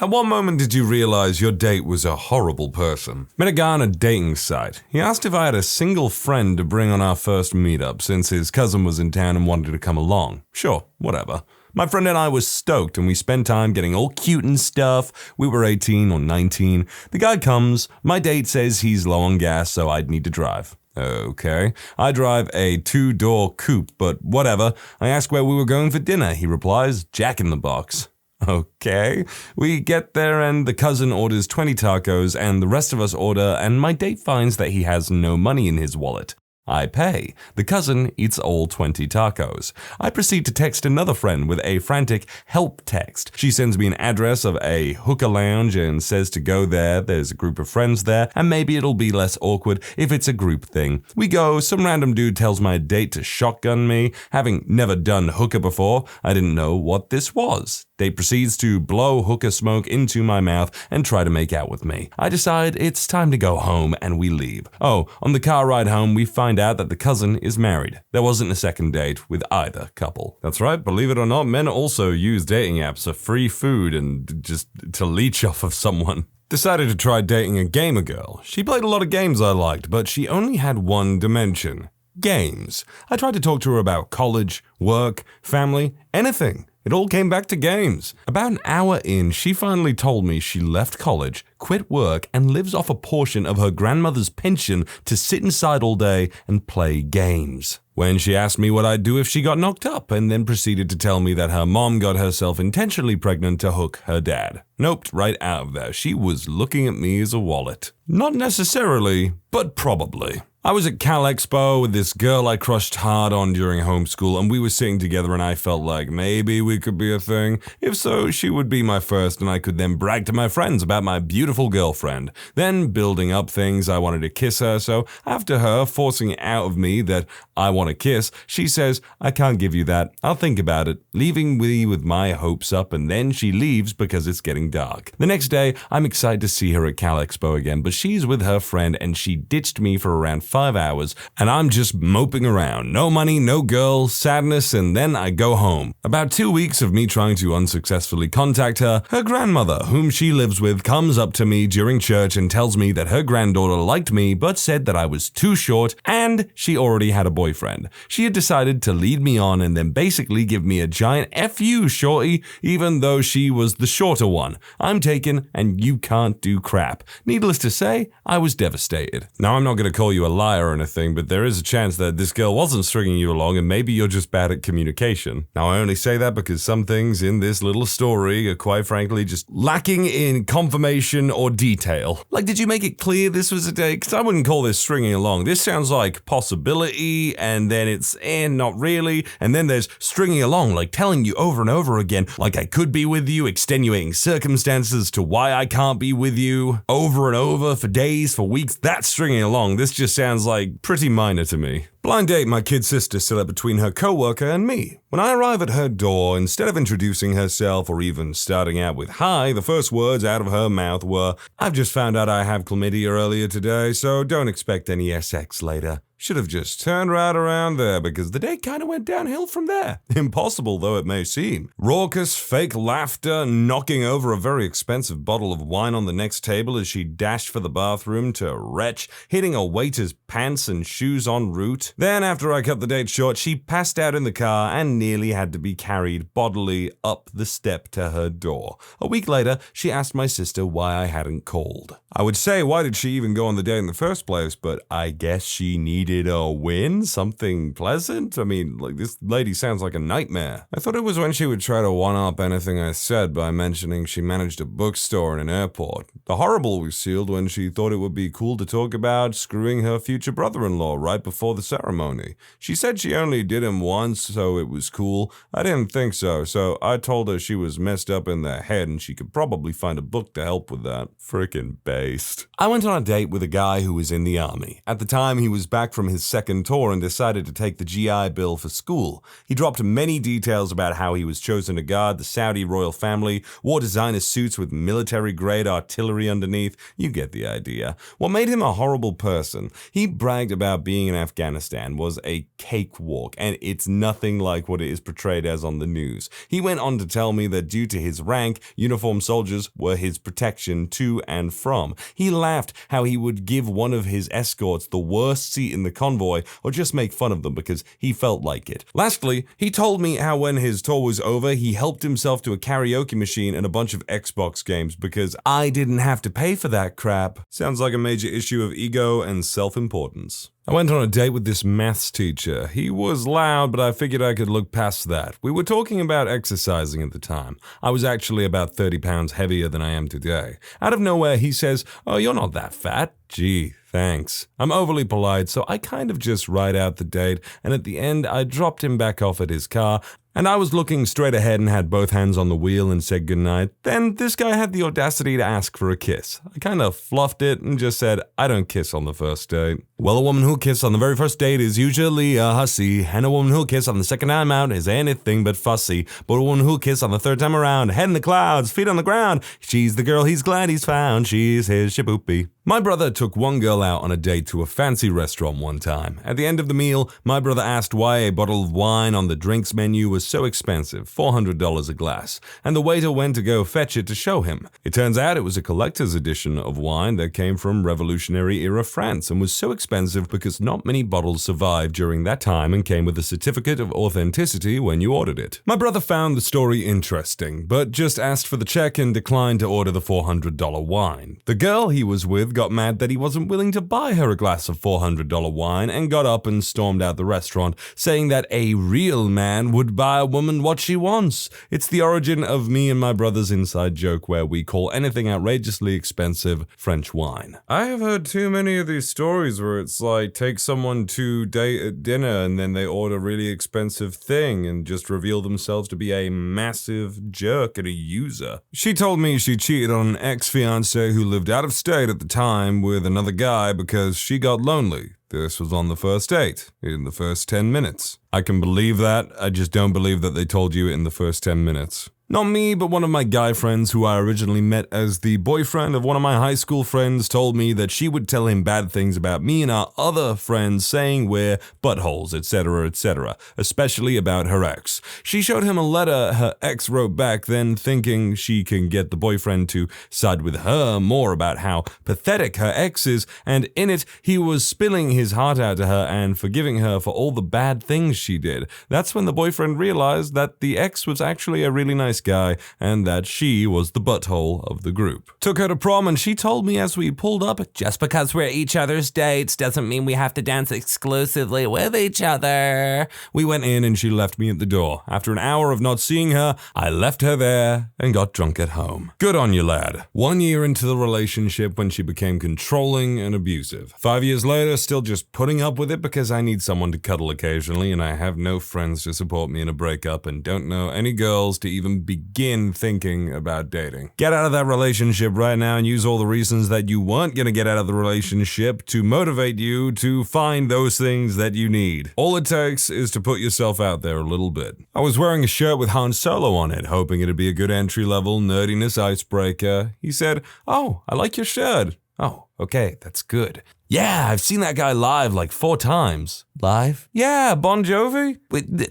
At what moment did you realize your date was a horrible person? Met a guy on a dating site. He asked if I had a single friend to bring on our first meetup since his cousin was in town and wanted to come along. Sure, whatever. My friend and I were stoked and we spent time getting all cute and stuff. We were 18 or 19. The guy comes. My date says he's low on gas, so I'd need to drive. Okay. I drive a 2-door coupe, but whatever. I ask where we were going for dinner. He replies, Jack in the Box. Okay. We get there and the cousin orders 20 tacos and the rest of us order and my date finds that he has no money in his wallet. I pay. The cousin eats all 20 tacos. I proceed to text another friend with a frantic help text. She sends me an address of a hookah lounge and says to go there. There's a group of friends there, and maybe it'll be less awkward if it's a group thing. We go, some random dude tells my date to shotgun me. Having never done hookah before, I didn't know what this was. Date proceeds to blow hookah smoke into my mouth and try to make out with me. I decide it's time to go home and we leave. Oh, on the car ride home, we find out that the cousin is married. There wasn't a second date with either couple. That's right, believe it or not, men also use dating apps for free food and just to leech off of someone. Decided to try dating a gamer girl. She played a lot of games I liked, but she only had one dimension. Games. I tried to talk to her about college, work, family, anything. It all came back to games. About an hour in, she finally told me she left college, quit work, and lives off a portion of her grandmother's pension to sit inside all day and play games. When she asked me what I'd do if she got knocked up, and then proceeded to tell me that her mom got herself intentionally pregnant to hook her dad. Noped right out of there. She was looking at me as a wallet. Not necessarily, but probably. I was at Cal Expo with this girl I crushed hard on during homeschool, and we were sitting together and I felt like maybe we could be a thing. If so, she would be my first and I could then brag to my friends about my beautiful girlfriend. Then building up things, I wanted to kiss her, so after her forcing it out of me that I want to kiss, she says, I can't give you that, I'll think about it, leaving me with my hopes up, and then she leaves because it's getting dark. The next day, I'm excited to see her at Cal Expo again, but she's with her friend and she ditched me for around 5 hours, and I'm just moping around. No money, no girl, sadness, and then I go home. About 2 weeks of me trying to unsuccessfully contact her, her grandmother, whom she lives with, comes up to me during church and tells me that her granddaughter liked me but said that I was too short and she already had a boyfriend. She had decided to lead me on and then basically give me a giant F you, shorty, even though she was the shorter one. I'm taken and you can't do crap. Needless to say, I was devastated. Now, I'm not going to call you a liar or anything, but there is a chance that this girl wasn't stringing you along and maybe you're just bad at communication. Now, I only say that because some things in this little story are quite frankly just lacking in confirmation or detail. Like, did you make it clear this was a date? Because I wouldn't call this stringing along. This sounds like possibility, and then it's not really, and then there's stringing along, like telling you over and over again, like I could be with you, extenuating circumstances to why I can't be with you, over and over for days, for weeks. That's stringing along. This just sounds like pretty minor to me. Blind date my kid sister set up between her coworker and me. When I arrive at her door, instead of introducing herself or even starting out with hi, the first words out of her mouth were, I've just found out I have chlamydia earlier today, so don't expect any sex later. Should have just turned right around there because the day kind of went downhill from there. Impossible though it may seem. Raucous, fake laughter, knocking over a very expensive bottle of wine on the next table as she dashed for the bathroom to retch, hitting a waiter's pants and shoes en route. Then after I cut the date short, she passed out in the car and nearly had to be carried bodily up the step to her door. A week later, she asked my sister why I hadn't called. I would say, why did she even go on the date in the first place? But I guess she needed a win, something pleasant. I mean, like, this lady sounds like a nightmare. I thought it was when she would try to one-up anything I said by mentioning she managed a bookstore in an airport. The horrible was sealed when she thought it would be cool to talk about screwing her future brother-in-law right before the ceremony. She said she only did him once, so it was cool. I didn't think so, so I told her she was messed up in the head and she could probably find a book to help with that. Frickin' based. I went on a date with a guy who was in the army. At the time, he was back from his second tour and decided to take the GI Bill for school. He dropped many details about how he was chosen to guard the Saudi royal family, wore designer suits with military-grade artillery underneath. You get the idea. What made him a horrible person? He bragged about being in Afghanistan Afghanistan was a cakewalk, and it's nothing like what it is portrayed as on the news. He went on to tell me that due to his rank, uniformed soldiers were his protection to and from. He laughed how he would give one of his escorts the worst seat in the convoy or just make fun of them because he felt like it. Lastly, he told me how when his tour was over, he helped himself to a karaoke machine and a bunch of Xbox games because I didn't have to pay for that crap. Sounds like a major issue of ego and self-importance. I went on a date with this maths teacher. He was loud, but I figured I could look past that. We were talking about exercising at the time. I was actually about 30 pounds heavier than I am today. Out of nowhere, he says, "Oh, you're not that fat." Gee, thanks. I'm overly polite, so I kind of just ride out the date, and at the end, I dropped him back off at his car, and I was looking straight ahead and had both hands on the wheel and said goodnight. Then this guy had the audacity to ask for a kiss. I kind of fluffed it and just said, "I don't kiss on the first date." Well, a woman who'll kiss on the very first date is usually a hussy, and a woman who'll kiss on the second time out is anything but fussy. But a woman who'll kiss on the third time around, head in the clouds, feet on the ground, she's the girl he's glad he's found, she's his shaboopy. My brother took one girl out on a date to a fancy restaurant one time. At the end of the meal, my brother asked why a bottle of wine on the drinks menu was so expensive, $400 a glass, and the waiter went to go fetch it to show him. It turns out it was a collector's edition of wine that came from Revolutionary-era France and was so expensive because not many bottles survived during that time and came with a certificate of authenticity when you ordered it. My brother found the story interesting, but just asked for the check and declined to order the $400 wine. The girl he was with got mad that he wasn't willing to buy her a glass of $400 wine and got up and stormed out the restaurant, saying that a real man would buy a woman what she wants. It's the origin of me and my brother's inside joke where we call anything outrageously expensive French wine. I have heard too many of these stories where it's like take someone to date at dinner and then they order a really expensive thing and just reveal themselves to be a massive jerk and a user. She told me she cheated on an ex-fiancé who lived out of state at the time with another guy because she got lonely. This was on the first date, in the first 10 minutes. I can believe that, I just don't believe that they told you in the first 10 minutes. Not me, but one of my guy friends who I originally met as the boyfriend of one of my high school friends told me that she would tell him bad things about me and our other friends, saying we're buttholes, etc., especially about her ex. She showed him a letter her ex wrote back, then thinking she can get the boyfriend to side with her more about how pathetic her ex is, and in it, he was spilling his heart out to her and forgiving her for all the bad things she did. That's when the boyfriend realized that the ex was actually a really nice guy and that she was the butthole of the group. Took her to prom and she told me as we pulled up, "Just because we're each other's dates doesn't mean we have to dance exclusively with each other." We went in and she left me at the door. After an hour of not seeing her, I left her there and got drunk at home. Good on you, lad. 1 year into the relationship when she became controlling and abusive. 5 years later, still just putting up with it because I need someone to cuddle occasionally and I have no friends to support me in a breakup and don't know any girls to even begin thinking about dating. Get out of that relationship right now and use all the reasons that you weren't going to get out of the relationship to motivate you to find those things that you need. All it takes is to put yourself out there a little bit. I was wearing a shirt with Han Solo on it, hoping it'd be a good entry-level nerdiness icebreaker. He said, "Oh, I like your shirt." "Oh, okay, that's good." "Yeah, I've seen that guy live like 4 times. "Live?" "Yeah, Bon Jovi." Wait, no,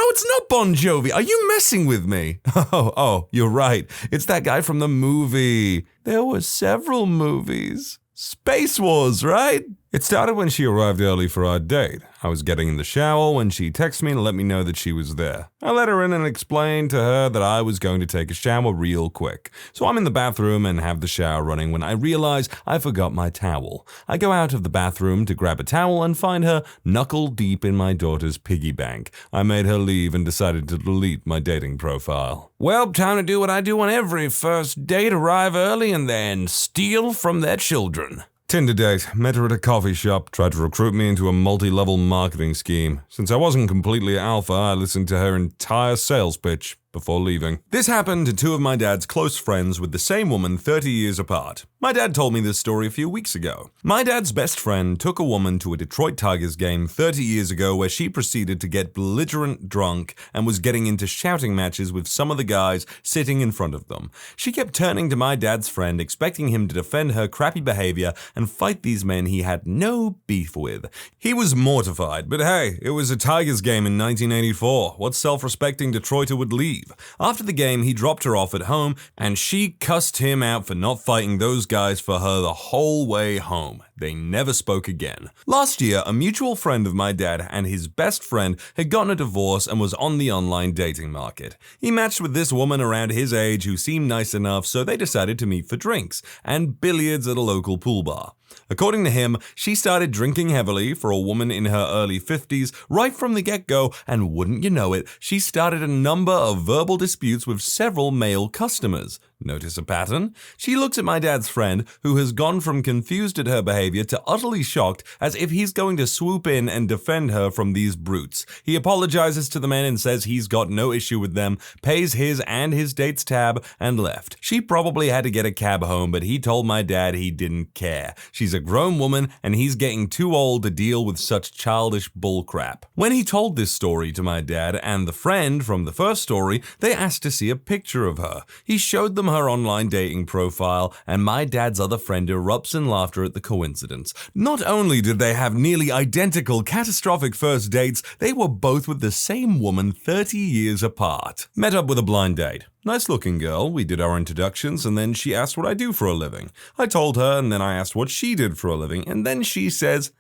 it's not Bon Jovi. Are you messing with me? Oh, you're right. It's that guy from the movie. There were several movies. Space Wars, right? It started when she arrived early for our date. I was getting in the shower when she texted me to let me know that she was there. I let her in and explained to her that I was going to take a shower real quick. So I'm in the bathroom and have the shower running when I realize I forgot my towel. I go out of the bathroom to grab a towel and find her knuckle deep in my daughter's piggy bank. I made her leave and decided to delete my dating profile. Well, time to do what I do on every first date, arrive early and then steal from their children. Tinder date. Met her at a coffee shop, tried to recruit me into a multi-level marketing scheme. Since I wasn't completely alpha, I listened to her entire sales pitch, before leaving. This happened to two of my dad's close friends with the same woman 30 years apart. My dad told me this story a few weeks ago. My dad's best friend took a woman to a Detroit Tigers game 30 years ago where she proceeded to get belligerent drunk and was getting into shouting matches with some of the guys sitting in front of them. She kept turning to my dad's friend, expecting him to defend her crappy behavior and fight these men he had no beef with. He was mortified, but hey, it was a Tigers game in 1984. What self-respecting Detroiter would leave? After the game, he dropped her off at home, and she cussed him out for not fighting those guys for her the whole way home. They never spoke again. Last year, a mutual friend of my dad and his best friend had gotten a divorce and was on the online dating market. He matched with this woman around his age who seemed nice enough, so they decided to meet for drinks and billiards at a local pool bar. According to him, she started drinking heavily for a woman in her early 50s right from the get-go, and wouldn't you know it, she started a number of verbal disputes with several male customers. Notice a pattern? She looks at my dad's friend, who has gone from confused at her behavior to utterly shocked, as if he's going to swoop in and defend her from these brutes. He apologizes to the men and says he's got no issue with them, pays his and his date's tab, and left. She probably had to get a cab home, but he told my dad he didn't care. She's a grown woman, and he's getting too old to deal with such childish bullcrap. When he told this story to my dad and the friend from the first story, they asked to see a picture of her. He showed them her online dating profile, and my dad's other friend erupts in laughter at the coincidence. Not only did they have nearly identical catastrophic first dates, they were both with the same woman 30 years apart. Met up with a blind date. Nice looking girl, we did our introductions, and then she asked what I do for a living. I told her, and then I asked what she did for a living, and then she says,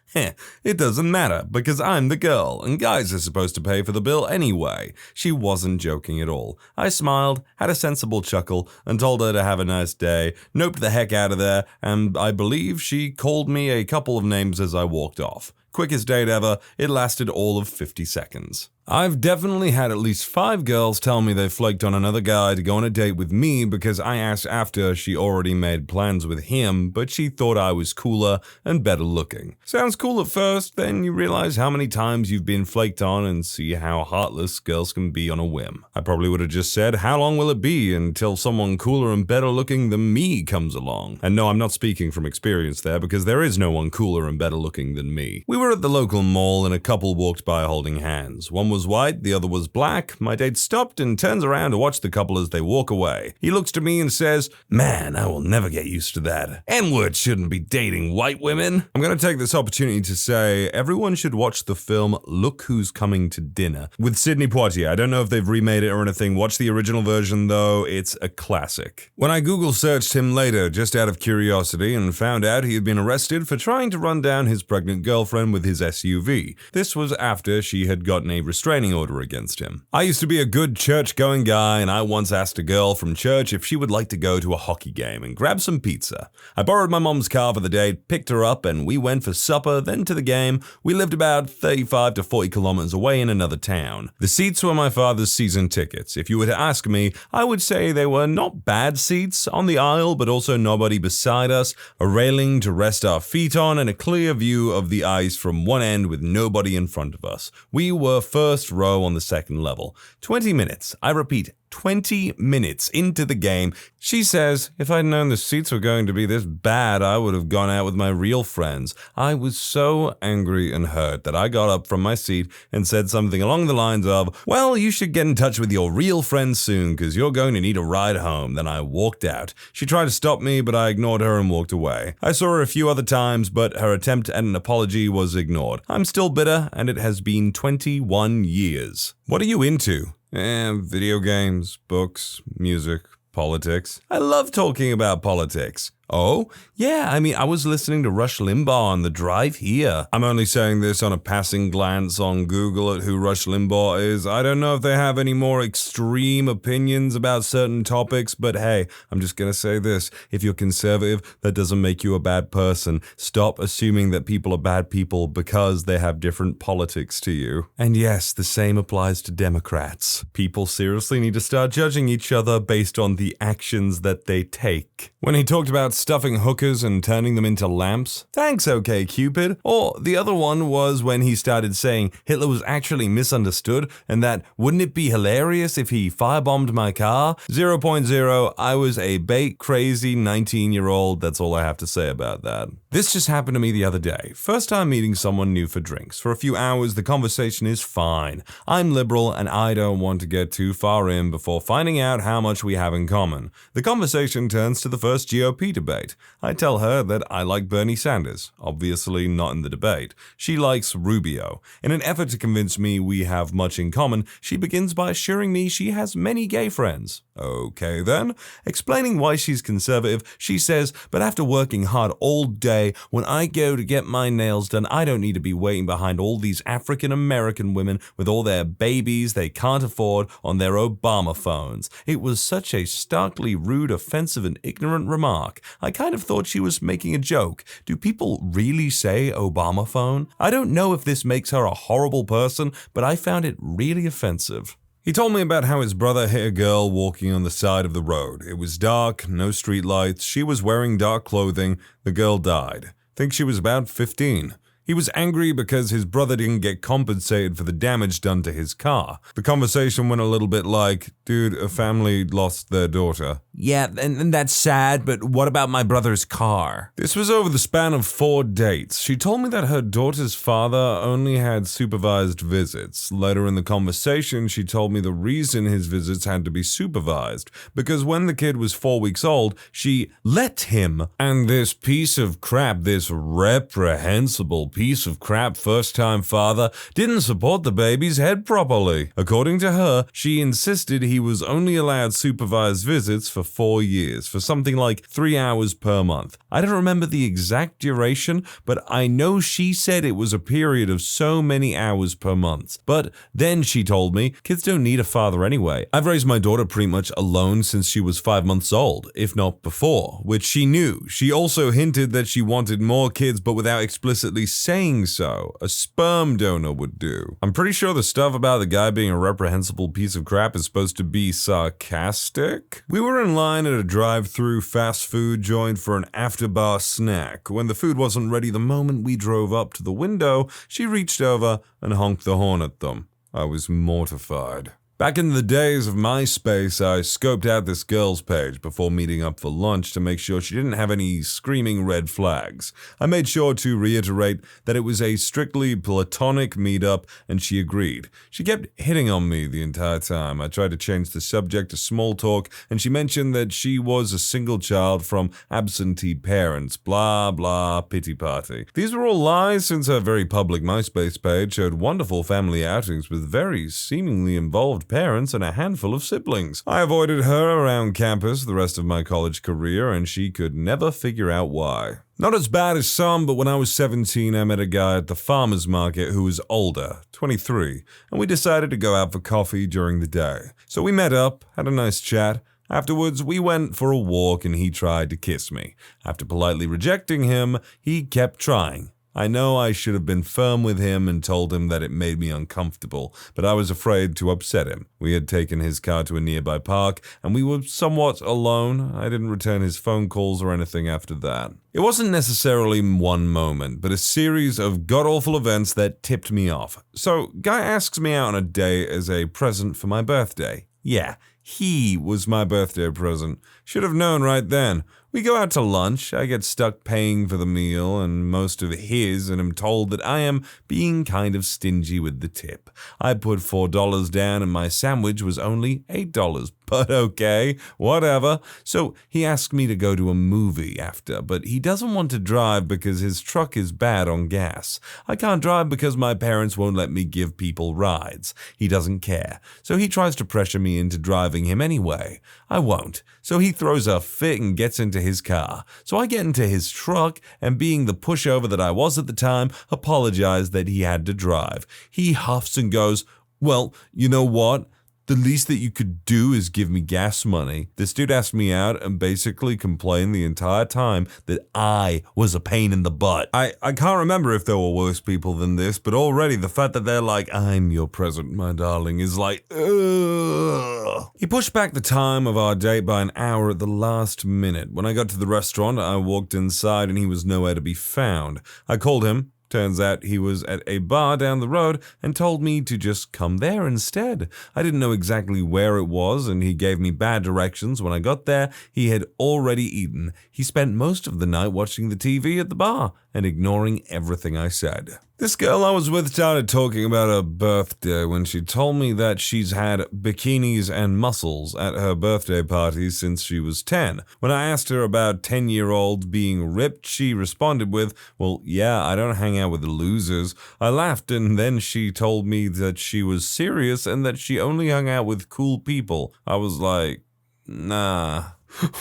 it doesn't matter, because I'm the girl, and guys are supposed to pay for the bill anyway. She wasn't joking at all. I smiled, had a sensible chuckle, and told her to have a nice day, noped the heck out of there, and I believe she called me a couple of names as I walked off. Quickest date ever, it lasted all of 50 seconds. I've definitely had at least 5 girls tell me they flaked on another guy to go on a date with me because I asked after she already made plans with him, but she thought I was cooler and better looking. Sounds cool at first, then you realize how many times you've been flaked on and see how heartless girls can be on a whim. I probably would have just said, how long will it be until someone cooler and better looking than me comes along? And no, I'm not speaking from experience there because there is no one cooler and better looking than me. We were at the local mall and a couple walked by holding hands. One was white, the other was black. My date stopped and turns around to watch the couple as they walk away. He looks to me and says, "Man, I will never get used to that. N-word shouldn't be dating white women." I'm going to take this opportunity to say everyone should watch the film Look Who's Coming to Dinner with Sidney Poitier. I don't know if they've remade it or anything. Watch the original version though, it's a classic. When I Google searched him later, just out of curiosity, and found out he had been arrested for trying to run down his pregnant girlfriend with his SUV. This was after she had gotten a restraining order against him. I used to be a good church-going guy, and I once asked a girl from church if she would like to go to a hockey game and grab some pizza. I borrowed my mom's car for the date, picked her up, and we went for supper, then to the game. We lived about 35 to 40 kilometers away in another town. The seats were my father's season tickets. If you were to ask me, I would say they were not bad seats on the aisle, but also nobody beside us, a railing to rest our feet on, and a clear view of the ice from one end with nobody in front of us. We were first row on the second level. 20 minutes, I repeat, 20 minutes into the game, she says, if I'd known the seats were going to be this bad, I would have gone out with my real friends. I was so angry and hurt that I got up from my seat and said something along the lines of, well, you should get in touch with your real friends soon because you're going to need a ride home. Then I walked out. She tried to stop me, but I ignored her and walked away. I saw her a few other times, but her attempt at an apology was ignored. I'm still bitter, and it has been 21 years. What are you into? Video games, books, music, politics. I love talking about politics. Oh, yeah, I was listening to Rush Limbaugh on the drive here. I'm only saying this on a passing glance on Google at who Rush Limbaugh is. I don't know if they have any more extreme opinions about certain topics, but hey, I'm just gonna say this. If you're conservative, that doesn't make you a bad person. Stop assuming that people are bad people because they have different politics to you. And yes, the same applies to Democrats. People seriously need to start judging each other based on the actions that they take. When he talked about stuffing hookers and turning them into lamps? Thanks, okay, Cupid. Or the other one was when he started saying Hitler was actually misunderstood and that wouldn't it be hilarious if he firebombed my car? 0.0, I was a bait crazy 19-year-old. That's all I have to say about that. This just happened to me the other day. First time meeting someone new for drinks. For a few hours, the conversation is fine. I'm liberal and I don't want to get too far in before finding out how much we have in common. The conversation turns to the first GOP debate. I tell her that I like Bernie Sanders, obviously not in the debate. She likes Rubio. In an effort to convince me we have much in common, she begins by assuring me she has many gay friends. Okay then. Explaining why she's conservative, she says, but after working hard all day, when I go to get my nails done, I don't need to be waiting behind all these African American women with all their babies they can't afford on their Obama phones. It was such a starkly rude, offensive, and ignorant remark. I kind of thought she was making a joke. Do people really say Obama phone? I don't know if this makes her a horrible person, but I found it really offensive. He told me about how his brother hit a girl walking on the side of the road. It was dark, no streetlights, she was wearing dark clothing, the girl died. Think she was about 15. He was angry because his brother didn't get compensated for the damage done to his car. The conversation went a little bit like, dude, a family lost their daughter. Yeah, and that's sad, but what about my brother's car? This was over the span of 4 dates. She told me that her daughter's father only had supervised visits. Later in the conversation, she told me the reason his visits had to be supervised, because when the kid was 4 weeks old, she let him. And this piece of crap, this reprehensible piece of crap first-time father, didn't support the baby's head properly. According to her, she insisted he was only allowed supervised visits for 4 years, for something like 3 hours per month. I don't remember the exact duration, but I know she said it was a period of so many hours per month. But then she told me, kids don't need a father anyway. I've raised my daughter pretty much alone since she was 5 months old, if not before, which she knew. She also hinted that she wanted more kids, but without explicitly saying so. A sperm donor would do. I'm pretty sure the stuff about the guy being a reprehensible piece of crap is supposed to be sarcastic. We were in line at a drive-through fast food joint for an after-bar snack. When the food wasn't ready the moment we drove up to the window, she reached over and honked the horn at them. I was mortified. Back in the days of MySpace, I scoped out this girl's page before meeting up for lunch to make sure she didn't have any screaming red flags. I made sure to reiterate that it was a strictly platonic meetup, and she agreed. She kept hitting on me the entire time. I tried to change the subject to small talk, and she mentioned that she was a single child from absentee parents, blah blah, pity party. These were all lies, since her very public MySpace page showed wonderful family outings with very seemingly involved parents and a handful of siblings. I avoided her around campus the rest of my college career, and she could never figure out why. Not as bad as some, but when I was 17, I met a guy at the farmer's market who was older, 23, and we decided to go out for coffee during the day. So we met up, had a nice chat. Afterwards, we went for a walk and he tried to kiss me. After politely rejecting him, he kept trying. I know I should have been firm with him and told him that it made me uncomfortable, but I was afraid to upset him. We had taken his car to a nearby park, and we were somewhat alone. I didn't return his phone calls or anything after that. It wasn't necessarily one moment, but a series of god-awful events that tipped me off. So, guy asks me out on a date as a present for my birthday. Yeah, he was my birthday present. Should have known right then. We go out to lunch, I get stuck paying for the meal and most of his, and am told that I am being kind of stingy with the tip. I put $4 down and my sandwich was only $8, but okay, whatever. So he asked me to go to a movie after, but he doesn't want to drive because his truck is bad on gas. I can't drive because my parents won't let me give people rides. He doesn't care, so he tries to pressure me into driving him anyway. I won't, so he throws a fit and gets into his car. So I get into his truck and, being the pushover that I was at the time, apologize that he had to drive. He huffs and goes, "Well, you know what? The least that you could do is give me gas money. This dude asked me out and basically complained the entire time that I was a pain in the butt. I can't remember if there were worse people than this, but already the fact that they're like, I'm your present, my darling, is like, ugh. He pushed back the time of our date by an hour at the last minute. When I got to the restaurant, I walked inside and he was nowhere to be found. I called him. Turns out he was at a bar down the road and told me to just come there instead. I didn't know exactly where it was and he gave me bad directions. When I got there, he had already eaten. He spent most of the night watching the TV at the bar and ignoring everything I said. This girl I was with started talking about her birthday when she told me that she's had bikinis and muscles at her birthday party since she was 10. When I asked her about 10-year-olds being ripped, she responded with, well, yeah, I don't hang out with the losers. I laughed and then she told me that she was serious and that she only hung out with cool people. I was like, nah.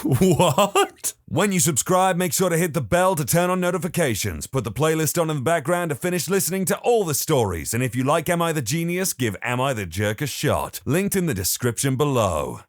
What? When you subscribe, make sure to hit the bell to turn on notifications. Put the playlist on in the background to finish listening to all the stories. And if you like Am I the Genius, give Am I the Jerk a shot. Linked in the description below.